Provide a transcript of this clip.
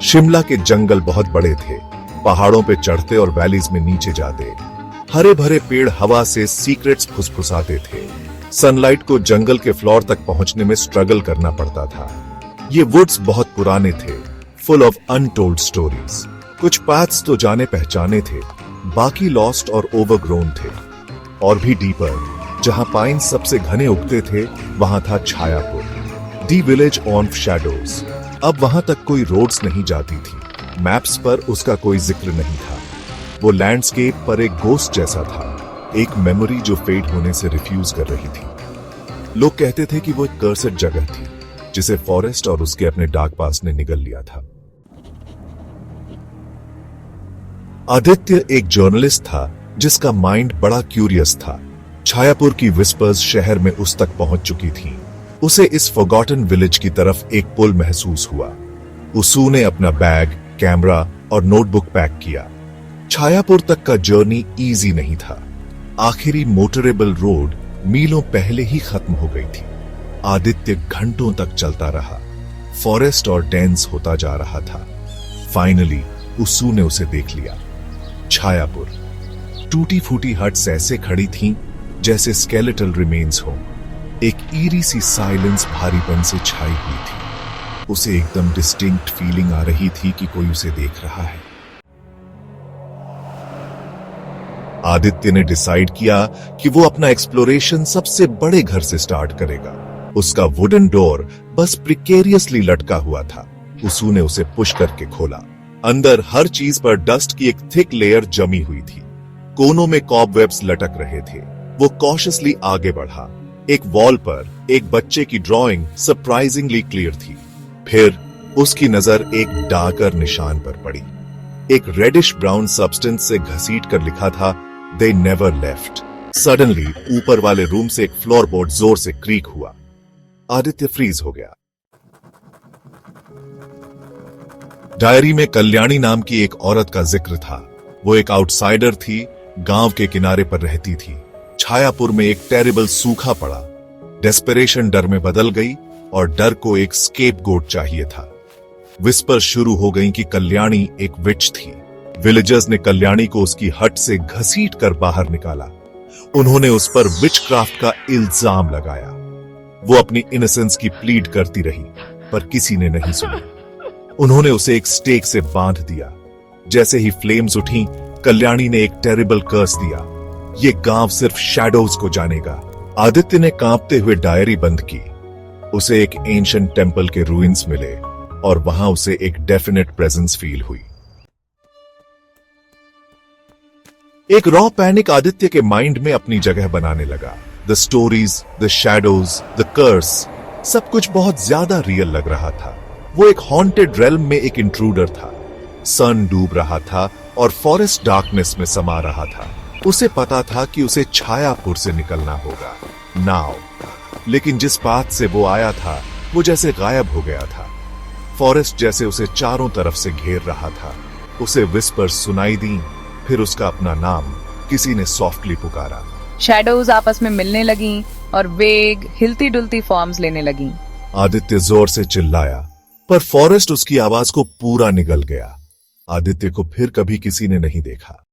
शिमला के जंगल बहुत बड़े थे, पहाड़ों पे चढ़ते और वैलीज में नीचे जाते। हरे भरे पेड़ हवा से सीक्रेट्स फुसफुसाते थे। सनलाइट को जंगल के फ्लोर तक पहुंचने में स्ट्रगल करना पड़ता था। ये वुड्स बहुत पुराने थे, फुल ऑफ अनटोल्ड स्टोरीज। कुछ पाथ्स तो जाने पहचाने थे, बाकी लॉस्ट और ओवरग्रोन थे। और भी डीपर, जहां पाइन सबसे घने उगते थे, वहां था छायापुर, दी विलेज ऑन शैडोज। अब वहां तक कोई रोड्स नहीं जाती थी, मैप्स पर उसका कोई जिक्र नहीं था। वो लैंडस्केप पर एक गोस्ट जैसा था, एक मेमोरी जो फेड होने से रिफ्यूज कर रही थी। लोग कहते थे कि वो एक कर्सेड जगह थी, जिसे फॉरेस्ट और उसके अपने डार्क पास्ट ने निगल लिया था। आदित्य एक जर्नलिस्ट था जिसका माइंड बड़ा क्यूरियस था। छायापुर की विस्पर्स शहर में उस तक पहुंच चुकी थीं। उसे इस फॉरगॉटन विलेज की तरफ एक पुल महसूस हुआ। उसू ने अपना बैग, कैमरा और नोटबुक पैक किया। छायापुर तक का जर्नी इजी नहीं था। आखिरी मोटरेबल रोड मीलों पहले ही खत्म हो गई थी। आदित्य घंटों तक चलता रहा। फॉरेस्ट और डेंस होता जा रहा था। फाइनली उसू ने उसे देख लिया। छायापुर। टूटी फूटी हट्स ऐसे खड़ी थीं जैसे स्केलेटल रिमेन्स हो। एक ईरी सी साइलेंस भारीपन से छाई हुई थी। उसे एकदम डिस्टिंक्ट फीलिंग आ रही थी कि कोई उसे देख रहा है। आदित्य ने डिसाइड किया कि वो अपना एक्सप्लोरेशन सबसे बड़े घर से स्टार्ट करेगा। उसका वुडन डोर बस प्रिकेरियसली लटका हुआ था। उसू ने उसे पुश करके खोला। अंदर हर चीज पर डस्ट की एक थिक लेयर जमी हुई थी। कोनों में कॉबवेब्स लटक रहे थे। वो कॉशियसली आगे बढ़ा। एक वॉल पर एक बच्चे की ड्राइंग सरप्राइजिंगली क्लियर थी। फिर उसकी नजर एक डार्कर निशान पर पड़ी। एक रेडिश ब्राउन सब्सटेंस से घसीट कर लिखा था, "They never left." सडनली ऊपर वाले रूम से एक फ्लोरबोर्ड जोर से क्रीक हुआ। आदित्य फ्रीज हो गया। डायरी में कल्याणी नाम की एक औरत का जिक्र था। वो एक आउटसाइडर थी, गांव के किनारे पर रहती थी। छायापुर में एक टेरिबल सूखा पड़ा। डेस्परेशन डर में बदल गई और डर को एक स्केपगोट चाहिए था। विस्पर शुरू हो गई कि कल्याणी एक विच थी। विलेजर्स ने कल्याणी को उसकी हट से घसीट कर बाहर निकाला। उन्होंने उस पर विचक्राफ्ट का इल्जाम लगाया। वो अपनी इनोसेंस की प्लीड करती रही, पर किसी ने नहीं सुनी। उन्होंने उसे एक स्टेक से बांध दिया। जैसे ही फ्लेम्स उठी, कल्याणी ने एक टेरिबल कर्स दिया, "ये गांव सिर्फ शैडोज को जानेगा।" आदित्य ने कांपते हुए डायरी बंद की। उसे एक एंशिएंट टेंपल के रूइंस मिले और वहां उसे एक डेफिनेट प्रेजेंस फील हुई। एक रॉ पैनिक आदित्य के माइंड में अपनी जगह बनाने लगा। The stories, the shadows, the curse, सब कुछ बहुत ज्यादा रियल लग रहा था। वो एक हॉन्टेड रेल्म में एक इंट्रूडर था। सन डूब रहा था और फॉरेस्ट डार्कनेस में समा रहा था। उसे पता था कि उसे छायापुर से निकलना होगा नाउ, लेकिन जिस पाथ से वो आया था वो जैसे गायब हो गया था। फॉरेस्ट जैसे उसे चारों तरफ से घेर रहा था। उसे विस्पर सुनाई दी, फिर उसका अपना नाम किसी ने सॉफ्टली पुकारा। शैडोज आपस में मिलने लगीं और वेग हिलती डुलती फॉर्म्स लेने लगीं। आदित्य जोर से चिल्लाया, पर फॉरेस्ट उसकी आवाज को पूरा निगल गया। आदित्य को फिर कभी किसी ने नहीं देखा।